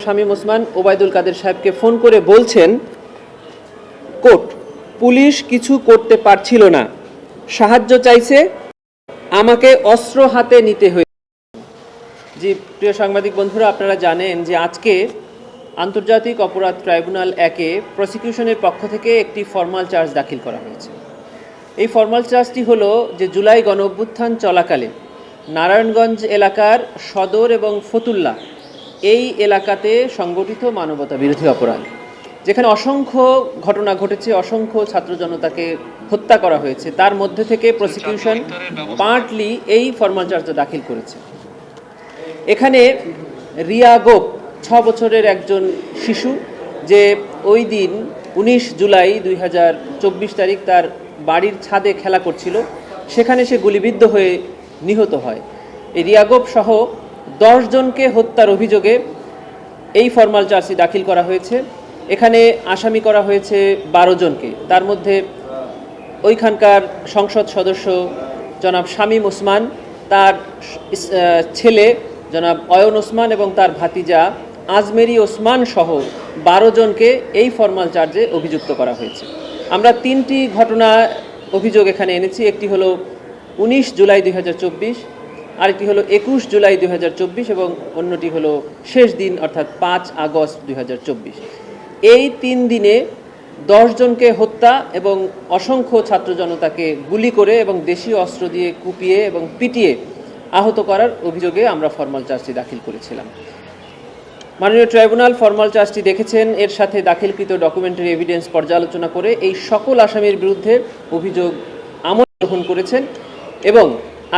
শামীম ওসমান ওবায়দুল কাদের সাহেবকে ফোন করে বলছেন, কোর্ট পুলিশ কিছু করতে পারছিল না, সাহায্য চাইছে, আমাকে অস্ত্র হাতে নিতে হয়েছে। জি প্রিয় সাংবাদিক বন্ধুরা, আপনারা জানেন যে আজকে আন্তর্জাতিক অপরাধ ট্রাইব্যুনাল 1-এ প্রসিকিউশনের পক্ষ থেকে একটি ফরমাল চার্জ দাখিল করা হয়েছে। এই ফরমাল চার্জটি হলো যে জুলাই গণঅভ্যুত্থান চলাকালে নারায়ণগঞ্জ এলাকার সদর এবং ফতুল্লা এই এলাকাতে সংগঠিত মানবতা বিরোধী অপরাধ, যেখানে অসংখ্য ঘটনা ঘটেছে, অসংখ্য ছাত্র জনতাকে হত্যা করা হয়েছে, তার মধ্যে থেকে প্রসিকিউশন পার্টলি এই ফরমাল চার্জটা দাখিল করেছে। এখানে রিয়া গোপ 6 বছরের একজন শিশু, যে ওই দিন 19 জুলাই 2024 তারিখ তার বাড়ির ছাদে খেলা করছিল, সেখানে সে গুলিবিদ্ধ হয়ে নিহত হয়। এই রিয়া গোপ সহ 10 জনকে হত্যার অভিযোগে এই ফরমাল চার্জটি দাখিল করা হয়েছে। এখানে আসামি করা হয়েছে 12 জনকে, তার মধ্যে ওইখানকার সংসদ সদস্য জনাব শামীম ওসমান, তার ছেলে জনাব অয়ন ওসমান এবং তার ভাতিজা আজমেরি ওসমান সহ 12 জনকে এই ফরমাল চার্জে অভিযুক্ত করা হয়েছে। আমরা 3টি ঘটনা অভিযোগ এখানে এনেছি। একটি হলো 19 জুলাই 2024, আরেকটি হলো 21 জুলাই 2024 এবং অন্যটি হলো শেষ দিন অর্থাৎ 5 আগস্ট 2024। এই 3 দিনে 10 জনকে হত্যা এবং অসংখ্য ছাত্র জনতাকে গুলি করে এবং দেশীয় অস্ত্র দিয়ে কুপিয়ে এবং পিটিয়ে আহত করার অভিযোগে আমরা ফরমাল চার্জটি দাখিল করেছিলাম। মাননীয় ট্রাইব্যুনাল ফরমাল চার্জটি দেখেছেন, এর সাথে দাখিলকৃত ডকুমেন্টারি এভিডেন্স পর্যালোচনা করে এই সকল আসামির বিরুদ্ধে অভিযোগ আমল গ্রহণ করেছেন এবং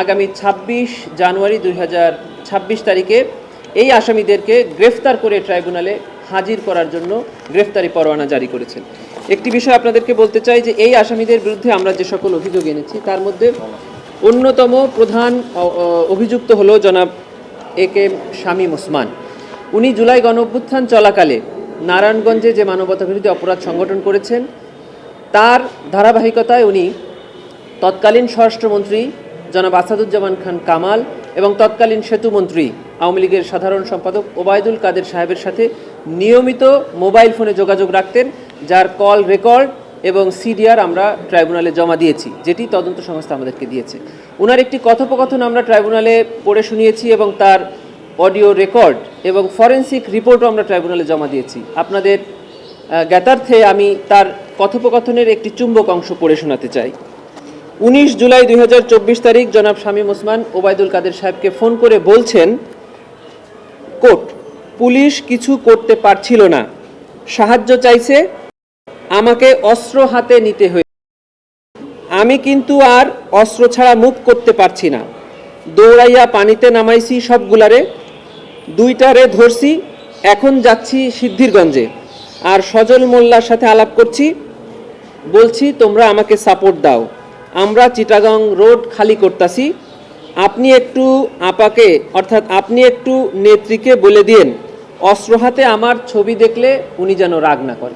আগামী 26 জানুয়ারি 2026 তারিখে এই আসামিদেরকে গ্রেফতার করে ট্রাইব্যুনালে হাজির করার জন্য গ্রেফতারি পরোয়ানা জারি করেছেন। একটি বিষয় আপনাদেরকে বলতে চাই যে এই আসামিদের বিরুদ্ধে আমরা যে সকল অভিযোগ এনেছি তার মধ্যে অন্যতম প্রধান অভিযুক্ত হলো জনাব একে শামীম ওসমান। উনি জুলাই গণঅভ্যুত্থান চলাকালে নারায়ণগঞ্জে যে মানবতা বিরোধী অপরাধ সংগঠন করেছেন, তার ধারাবাহিকতায় উনি তৎকালীন স্বরাষ্ট্রমন্ত্রী জনাব আসাদুজ্জামান খান কামাল এবং তৎকালীন সেতুমন্ত্রী আওয়ামী লীগের সাধারণ সম্পাদক ওবায়দুল কাদের সাহেবের সাথে নিয়মিত মোবাইল ফোনে যোগাযোগ রাখতেন, যার কল রেকর্ড এবং সিডিআর আমরা ট্রাইব্যুনালে জমা দিয়েছি, যেটি তদন্ত সংস্থা আমাদেরকে দিয়েছে। ওনার একটি কথোপকথন আমরা ট্রাইব্যুনালে পড়ে শুনিয়েছি এবং তার অডিও রেকর্ড এবং ফরেনসিক রিপোর্টও আমরা ট্রাইব্যুনালে জমা দিয়েছি। আপনাদের জ্ঞাতার্থে আমি তার কথোপকথনের একটি চুম্বক অংশ পড়ে শোনাতে চাই। 19 জুলাই 2024 তারিখ জনাব শামীম ওসমান ওবায়দুল কাদের সাহেবকে ফোন করে বলছেন, কোর্ট পুলিশ কিছু করতে পারছিল না, সাহায্য চাইছে, আমাকে অস্ত্র হাতে নিতে হয়েছে, আমি কিন্তু আর অস্ত্র ছাড়া মুভ করতে পারছি না, দৌড়াইয়া পানিতে নামাইছি সবগুলারে, 2টারে ধরছি, এখন যাচ্ছি সিদ্ধিরগঞ্জে, আর সজল মোল্লার সাথে আলাপ করছি, বলছি তোমরা আমাকে সাপোর্ট দাও, আমরা চিটাগাং রোড খালি করতাছি, আপনি একটু আপাকে অর্থাৎ আপনি একটু নেত্রীকে বলে দিন অস্ত্র হাতে আমার ছবি দেখলে উনি যেন রাগ না করে।